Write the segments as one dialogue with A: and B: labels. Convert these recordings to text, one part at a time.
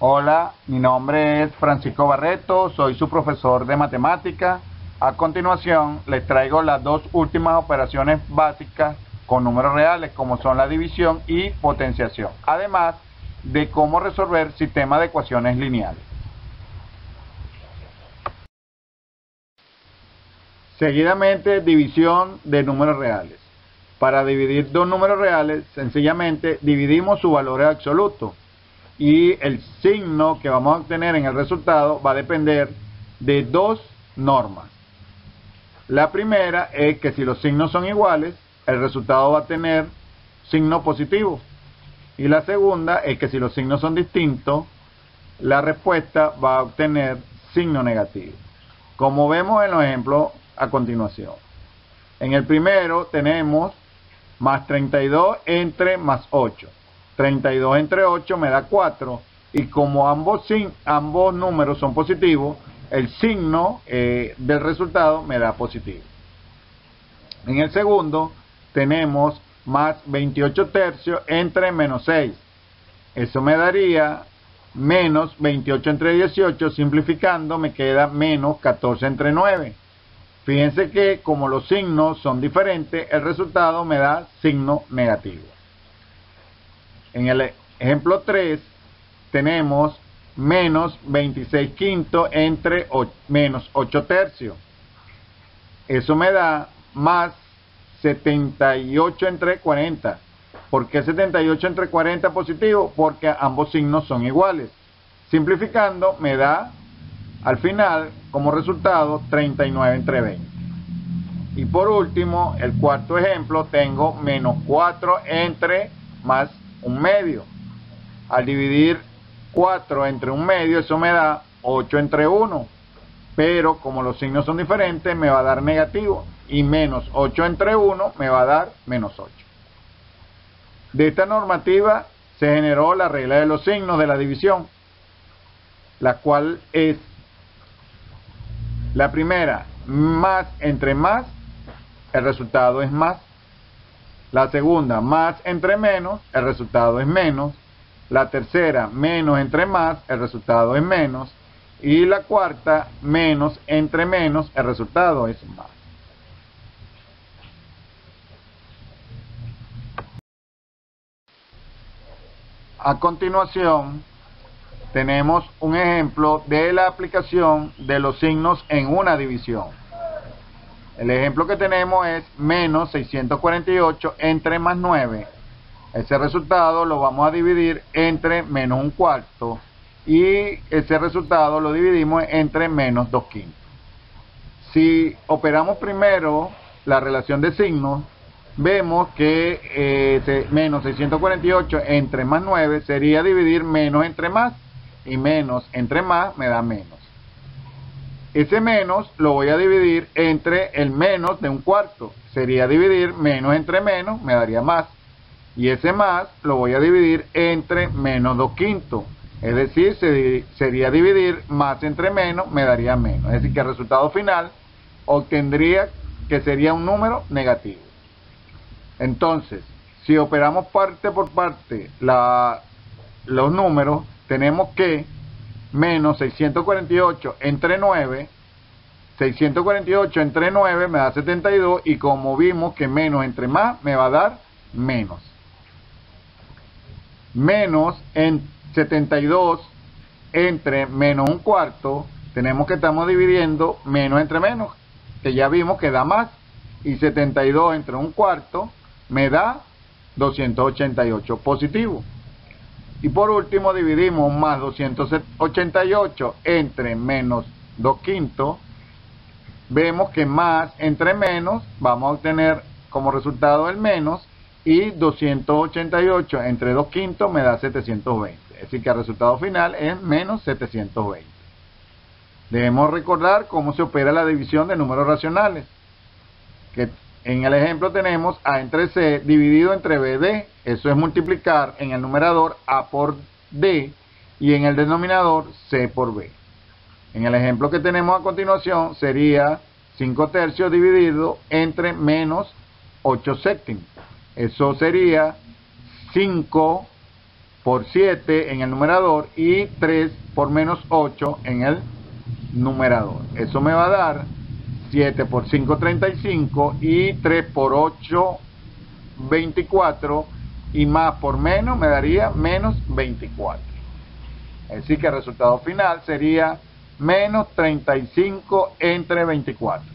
A: Hola, mi nombre es Francisco Barreto, soy su profesor de matemática. A continuación les traigo las dos últimas operaciones básicas con números reales, como son la división y potenciación, además de cómo resolver sistemas de ecuaciones lineales. Seguidamente, división de números reales. Para dividir dos números reales, sencillamente dividimos su valor absoluto. Y el signo que vamos a obtener en el resultado va a depender de dos normas. La primera es que si los signos son iguales, el resultado va a tener signo positivo. Y la segunda es que si los signos son distintos, la respuesta va a obtener signo negativo. Como vemos en los ejemplos a continuación. En el primero tenemos más 32 entre más 8. 32 entre 8 me da 4, y como ambos números son positivos, el signo del resultado me da positivo. En el segundo tenemos más 28 tercios entre menos 6. Eso me daría menos 28 entre 18, simplificando me queda menos 14 entre 9. Fíjense que como los signos son diferentes, el resultado me da signo negativo. En el ejemplo 3 tenemos menos 26 quintos entre menos 8 tercios. Eso me da más 78 entre 40. ¿Por qué 78 entre 40 positivo? Porque ambos signos son iguales. Simplificando me da al final como resultado 39 entre 20. Y por último, el cuarto ejemplo, tengo menos 4 entre más un medio. Al dividir 4 entre un medio, eso me da 8 entre 1. Pero como los signos son diferentes, me va a dar negativo. Y menos 8 entre 1 me va a dar menos 8. De esta normativa se generó la regla de los signos de la división, la cual es la primera: más entre más, el resultado es más. La segunda, más entre menos, el resultado es menos. La tercera, menos entre más, el resultado es menos. Y la cuarta, menos entre menos, el resultado es más. A continuación, tenemos un ejemplo de la aplicación de los signos en una división. El ejemplo que tenemos es menos 648 entre más 9. Ese resultado lo vamos a dividir entre menos un cuarto, y ese resultado lo dividimos entre menos 2 quintos. Si operamos primero la relación de signos, vemos que menos 648 entre más 9 sería dividir menos entre más, y menos entre más me da menos. Ese menos lo voy a dividir entre el menos de un cuarto, sería dividir menos entre menos, me daría más. Y ese más lo voy a dividir entre menos 2 quintos, es decir, sería dividir más entre menos, me daría menos. Es decir, que el resultado final obtendría que sería un número negativo. Entonces, si operamos parte por parte los números, tenemos que menos 648 entre 9, 648 entre 9 me da 72, y como vimos que menos entre más me va a dar menos. Menos en 72 entre menos un cuarto, tenemos que estamos dividiendo menos entre menos, que ya vimos que da más, y 72 entre un cuarto me da 288 positivo. Y por último dividimos más 288 entre menos 2 quintos. Vemos que más entre menos vamos a obtener como resultado el menos, y 288 entre 2 quintos me da 720. Es decir, que el resultado final es menos 720. Debemos recordar cómo se opera la división de números racionales. Que en el ejemplo tenemos A entre C dividido entre BD. Eso es multiplicar en el numerador A por D y en el denominador C por B. En el ejemplo que tenemos a continuación sería 5 tercios dividido entre menos 8 séptimos. Eso sería 5 por 7 en el numerador y 3 por menos 8 en el numerador. Eso me va a dar 7 por 5, 35 y 3 por 8, 24 y más por menos me daría menos 24. Es decir que el resultado final sería menos 35 entre 24.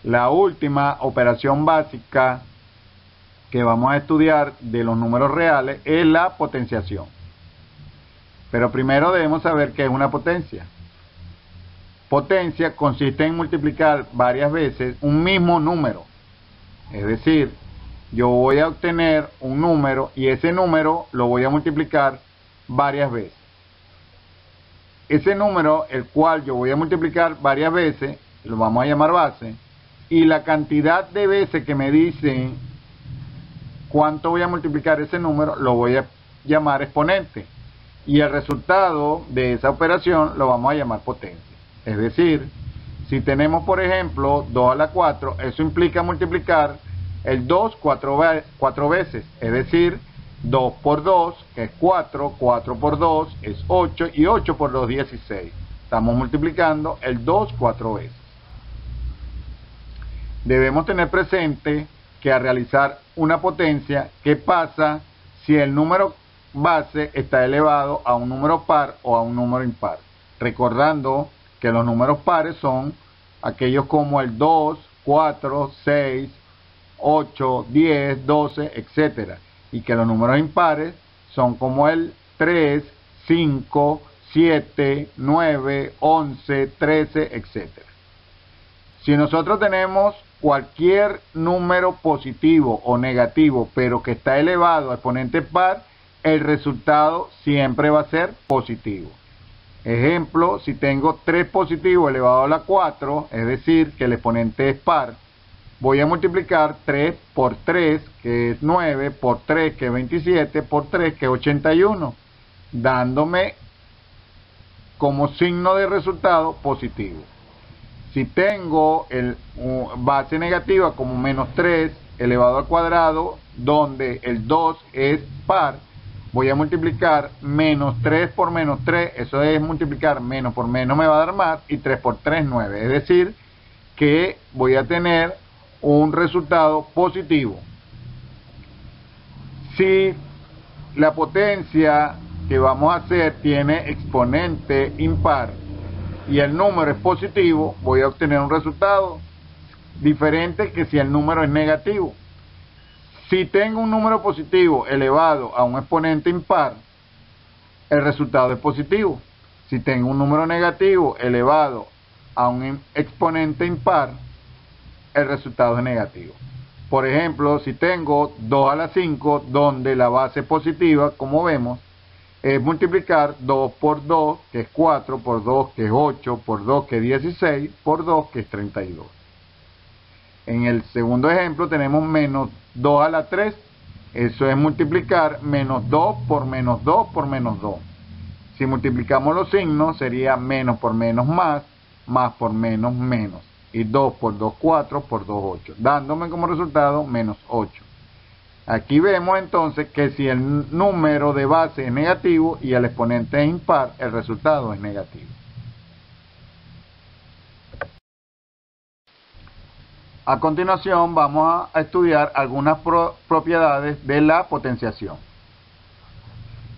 A: La última operación básica que vamos a estudiar de los números reales es la potenciación. Pero primero debemos saber qué es una potencia. Potencia consiste en multiplicar varias veces un mismo número. Es decir, yo voy a obtener un número y ese número lo voy a multiplicar varias veces. Ese número, el cual yo voy a multiplicar varias veces, lo vamos a llamar base, y la cantidad de veces que me dicen cuánto voy a multiplicar ese número, lo voy a llamar exponente. Y el resultado de esa operación lo vamos a llamar potencia. Es decir, si tenemos por ejemplo 2 a la 4, eso implica multiplicar el 2 4 veces. Es decir, 2 por 2, que es 4, 4 por 2 es 8 y 8 por 2, 16. Estamos multiplicando el 2 4 veces. Debemos tener presente que al realizar una potencia, ¿qué pasa si el número base está elevado a un número par o a un número impar? Recordando que los números pares son aquellos como el 2, 4, 6, 8, 10, 12, etc. Y que los números impares son como el 3, 5, 7, 9, 11, 13, etc. Si nosotros tenemos cualquier número positivo o negativo, pero que está elevado a exponente par, el resultado siempre va a ser positivo. Ejemplo, si tengo 3 positivo elevado a la 4, es decir, que el exponente es par, voy a multiplicar 3 por 3, que es 9, por 3, que es 27, por 3, que es 81, dándome como signo de resultado positivo. Si tengo el base negativa como menos 3 elevado al cuadrado, donde el 2 es par, voy a multiplicar menos 3 por menos 3, eso es multiplicar menos por menos me va a dar más, y 3 por 3, 9. Es decir, que voy a tener un resultado positivo. Si la potencia que vamos a hacer tiene exponente impar y el número es positivo, voy a obtener un resultado diferente que si el número es negativo. Si tengo un número positivo elevado a un exponente impar, el resultado es positivo. Si tengo un número negativo elevado a un exponente impar, el resultado es negativo. Por ejemplo, si tengo 2 a la 5, donde la base positiva, como vemos, es multiplicar 2 por 2, que es 4, por 2, que es 8, por 2, que es 16, por 2, que es 32. En el segundo ejemplo tenemos menos 2 a la 3, eso es multiplicar menos 2 por menos 2 por menos 2. Si multiplicamos los signos sería menos por menos más por menos menos. Y 2 por 2, 4, por 2, 8, dándome como resultado menos 8. Aquí vemos entonces que si el número de base es negativo y el exponente es impar, el resultado es negativo. A continuación vamos a estudiar algunas propiedades de la potenciación.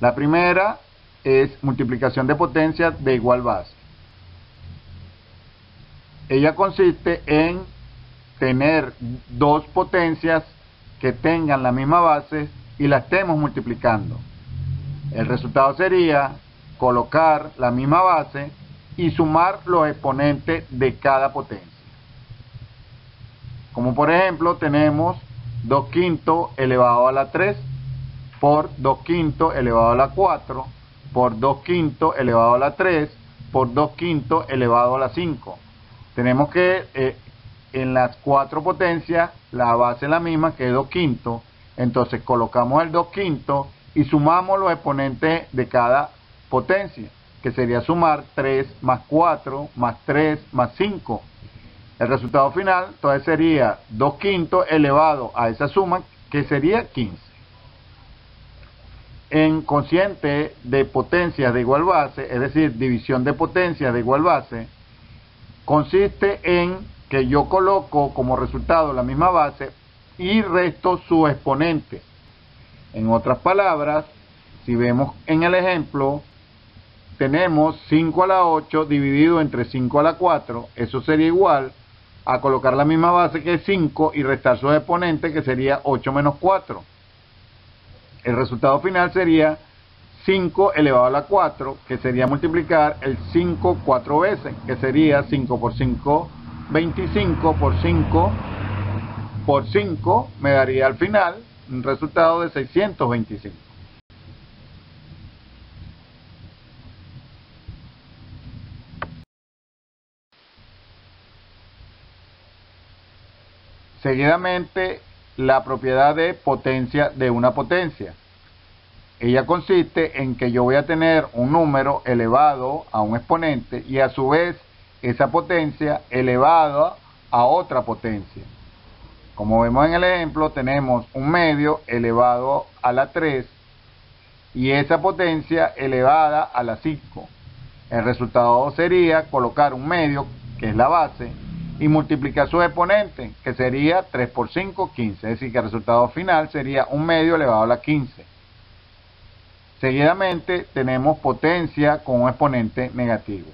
A: La primera es multiplicación de potencias de igual base. Ella consiste en tener dos potencias que tengan la misma base y la estemos multiplicando. El resultado sería colocar la misma base y sumar los exponentes de cada potencia. Como por ejemplo tenemos 2 quintos elevado a la 3 por 2 quintos elevado a la 4 por 2 quintos elevado a la 3 por 2 quintos elevado a la 5. Tenemos que en las 4 potencias la base es la misma, que es 2 quintos. Entonces colocamos el 2 quintos y sumamos los exponentes de cada potencia, que sería sumar 3 más 4 más 3 más 5. El resultado final entonces sería 2 quintos elevado a esa suma, que sería 15. En cociente de potencias de igual base, es decir, división de potencias de igual base, consiste en que yo coloco como resultado la misma base y resto su exponente. En otras palabras, si vemos en el ejemplo, tenemos 5 a la 8 dividido entre 5 a la 4, eso sería igual a colocar la misma base que es 5 y restar su exponente, que sería 8 menos 4. El resultado final sería 5 elevado a la 4, que sería multiplicar el 5 4 veces, que sería 5 por 5, 25 por 5 por 5, me daría al final un resultado de 625. Seguidamente, la propiedad de potencia de una potencia. Ella consiste en que yo voy a tener un número elevado a un exponente y a su vez esa potencia elevada a otra potencia. Como vemos en el ejemplo, tenemos un medio elevado a la 3 y esa potencia elevada a la 5. El resultado sería colocar un medio, que es la base, y multiplicar su exponente, que sería 3 por 5, 15. Es decir, que el resultado final sería un medio elevado a la 15. Seguidamente tenemos potencia con un exponente negativo.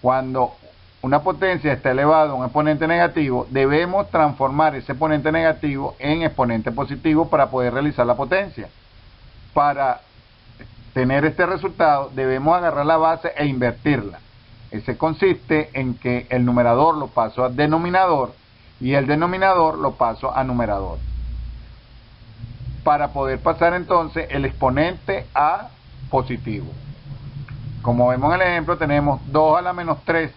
A: Cuando una potencia está elevada a un exponente negativo, debemos transformar ese exponente negativo en exponente positivo para poder realizar la potencia. Para tener este resultado, debemos agarrar la base e invertirla. Ese consiste en que el numerador lo paso a denominador y el denominador lo paso a numerador, para poder pasar entonces el exponente a positivo. Como vemos en el ejemplo, tenemos 2 a la menos 3.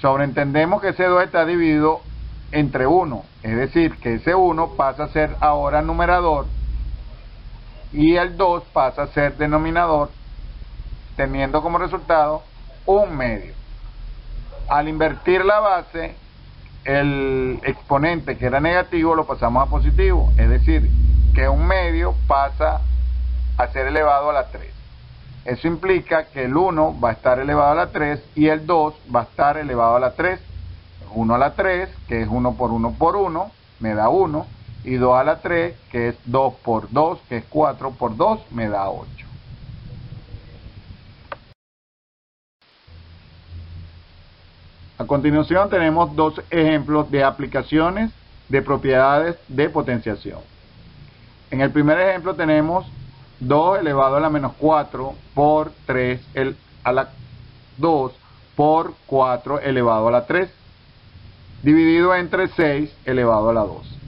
A: Sobreentendemos que ese 2 está dividido entre 1, es decir, que ese 1 pasa a ser ahora numerador y el 2 pasa a ser denominador, teniendo como resultado un medio. Al invertir la base, el exponente que era negativo lo pasamos a positivo, es decir, que un medio pasa a ser elevado a la 3. Eso implica que el 1 va a estar elevado a la 3 y el 2 va a estar elevado a la 3. 1 a la 3, que es 1 por 1 por 1, me da 1, y 2 a la 3, que es 2 por 2, que es 4 por 2, me da 8. A continuación tenemos dos ejemplos de aplicaciones de propiedades de potenciación. En el primer ejemplo tenemos 2 elevado a la menos 4 por 3 a la 2 por 4 elevado a la 3, dividido entre 6 elevado a la 2.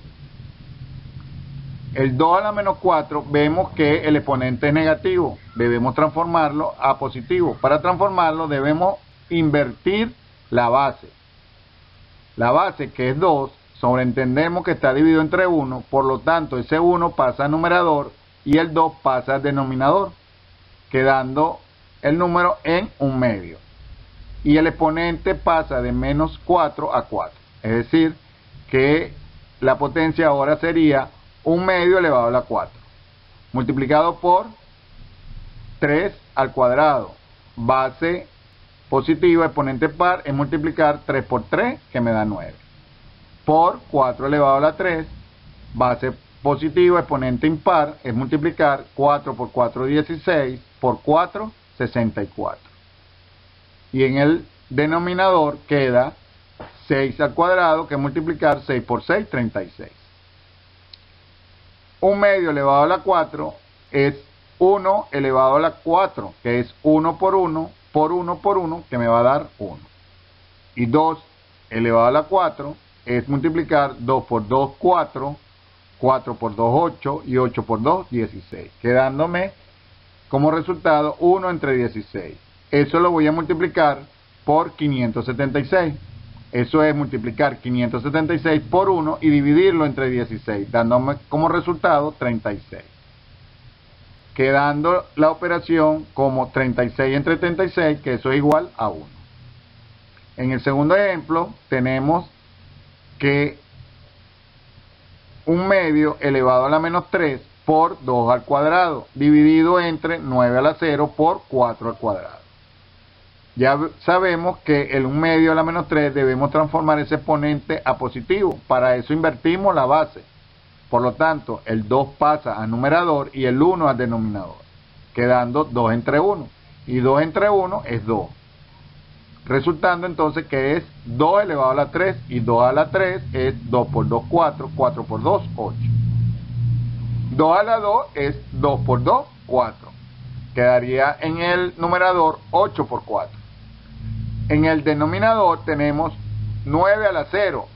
A: El 2 a la menos 4 vemos que el exponente es negativo, debemos transformarlo a positivo. Para transformarlo debemos invertir la base. La base, que es 2, sobreentendemos que está dividido entre 1, por lo tanto ese 1 pasa a numerador y el 2 pasa a denominador, quedando el número en un medio. Y el exponente pasa de menos 4 a 4, es decir, que la potencia ahora sería un medio elevado a la 4, multiplicado por 3 al cuadrado, base positiva, exponente par, es multiplicar 3 por 3, que me da 9, por 4 elevado a la 3, base positiva, exponente impar, es multiplicar 4 por 4, 16, por 4, 64. Y en el denominador queda 6 al cuadrado, que es multiplicar 6 por 6, 36. Un medio elevado a la 4 es 1 elevado a la 4, que es 1 por 1, por 1 por 1, que me va a dar 1. Y 2 elevado a la 4 es multiplicar 2 por 2, 4, 4 por 2, 8, y 8 por 2, 16, quedándome como resultado 1 entre 16. Eso lo voy a multiplicar por 576. Eso es multiplicar 576 por 1 y dividirlo entre 16, dándome como resultado 36. Quedando la operación como 36 entre 36, que eso es igual a 1. En el segundo ejemplo tenemos que 1 medio elevado a la menos 3 por 2 al cuadrado, dividido entre 9 a la 0 por 4 al cuadrado. Ya sabemos que el 1 medio a la menos 3 debemos transformar ese exponente a positivo. Para eso invertimos la base. Por lo tanto, el 2 pasa al numerador y el 1 al denominador, quedando 2 entre 1. Y 2 entre 1 es 2. Resultando entonces que es 2 elevado a la 3, y 2 a la 3 es 2 por 2, 4, 4 por 2, 8. 2 a la 2 es 2 por 2, 4. Quedaría en el numerador 8 por 4. En el denominador tenemos 9 a la 0.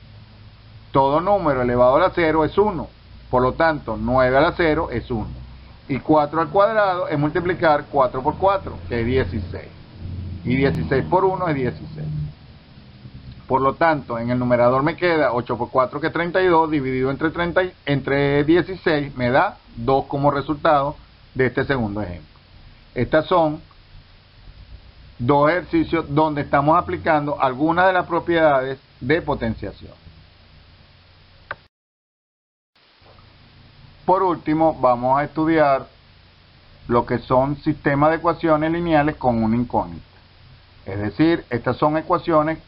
A: Todo número elevado a la 0 es 1. Por lo tanto, 9 a la 0 es 1. Y 4 al cuadrado es multiplicar 4 por 4, que es 16. Y 16 por 1 es 16. Por lo tanto, en el numerador me queda 8 por 4, que es 32, dividido entre 16, me da 2 como resultado de este segundo ejemplo. Estas son dos ejercicios donde estamos aplicando algunas de las propiedades de potenciación. Por último, vamos a estudiar lo que son sistemas de ecuaciones lineales con una incógnita. Es decir, estas son ecuaciones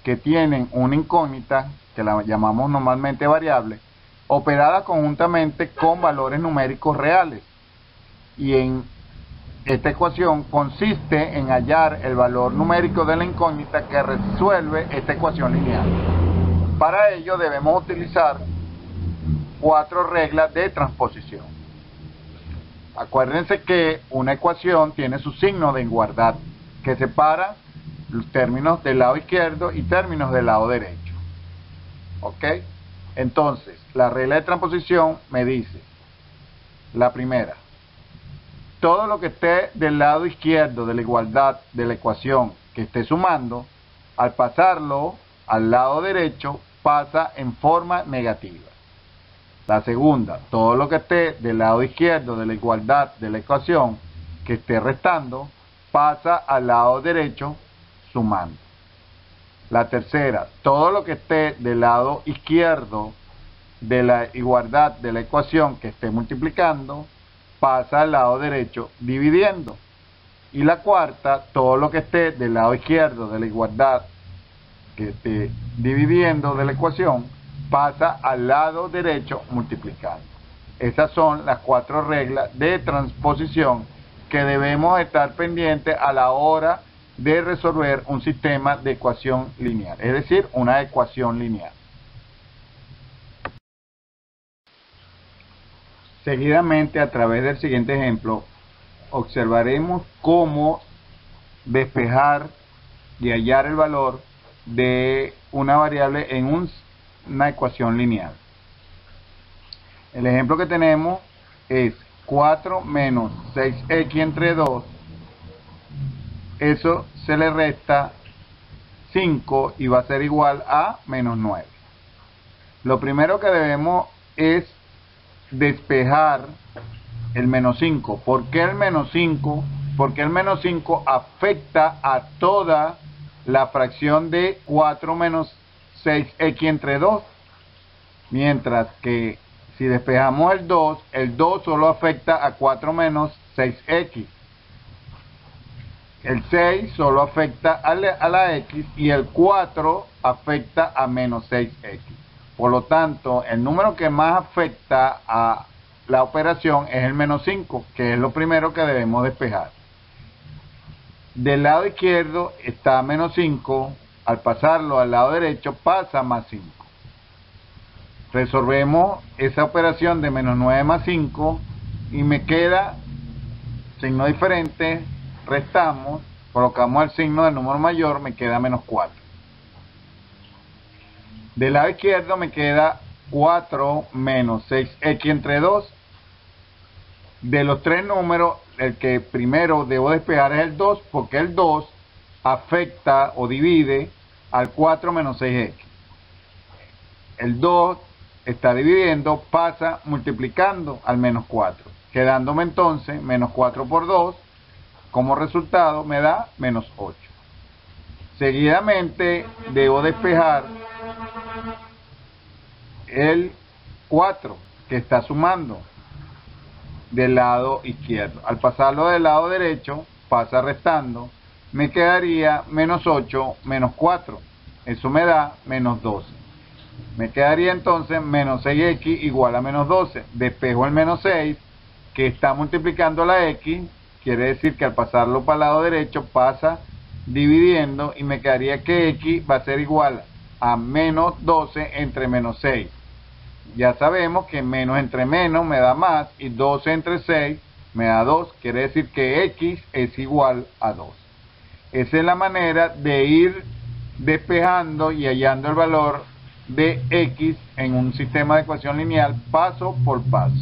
A: que tienen una incógnita, que la llamamos normalmente variable, operada conjuntamente con valores numéricos reales. Y en esta ecuación consiste en hallar el valor numérico de la incógnita que resuelve esta ecuación lineal. Para ello debemos utilizar 4 reglas de transposición. Acuérdense que una ecuación tiene su signo de igualdad, que separa los términos del lado izquierdo y términos del lado derecho. ¿Ok? Entonces, la regla de transposición me dice, la primera, todo lo que esté del lado izquierdo de la igualdad de la ecuación que esté sumando, al pasarlo al lado derecho, pasa en forma negativa. La segunda, todo lo que esté del lado izquierdo de la igualdad de la ecuación que esté restando, pasa al lado derecho sumando. La tercera, todo lo que esté del lado izquierdo de la igualdad de la ecuación que esté multiplicando, pasa al lado derecho dividiendo. Y la cuarta, todo lo que esté del lado izquierdo de la igualdad que esté dividiendo de la ecuación, pasa al lado derecho multiplicando. Esas son las 4 reglas de transposición que debemos estar pendientes a la hora de resolver un sistema de ecuación lineal, es decir, una ecuación lineal. Seguidamente, a través del siguiente ejemplo, observaremos cómo despejar y hallar el valor de una variable en una ecuación lineal. El ejemplo que tenemos es 4 menos 6x entre 2. Eso se le resta 5 y va a ser igual a menos 9. Lo primero que debemos es despejar el menos 5. ¿Por qué el menos 5? Porque el menos 5 afecta a toda la fracción de 4 menos 6x entre 2. Mientras que si despejamos el 2 solo afecta a 4 menos 6x. El 6 solo afecta a la x y el 4 afecta a menos 6x. Por lo tanto, el número que más afecta a la operación es el menos 5, que es lo primero que debemos despejar. Del lado izquierdo está menos 5, al pasarlo al lado derecho pasa más 5. Resolvemos esa operación de menos 9 más 5 y me queda signo diferente, restamos, colocamos el signo del número mayor, me queda menos 4. Del lado izquierdo me queda 4 menos 6x entre 2. De los 3 números, el que primero debo despejar es el 2, porque el 2 afecta o divide al 4 menos 6x. El 2 está dividiendo, pasa multiplicando al menos 4, quedándome entonces menos 4 por 2, como resultado me da menos 8. Seguidamente debo despejar el 4, que está sumando del lado izquierdo. Al pasarlo del lado derecho, pasa restando, me quedaría menos 8 menos 4. Eso me da menos 12. Me quedaría entonces menos 6x igual a menos 12. Despejo el menos 6, que está multiplicando la x, quiere decir que al pasarlo para el lado derecho pasa dividiendo y me quedaría que x va a ser igual a menos 12 entre menos 6. Ya sabemos que menos entre menos me da más y 12 entre 6 me da 2, quiere decir que x es igual a 2. Esa es la manera de ir despejando y hallando el valor de x en un sistema de ecuación lineal paso por paso.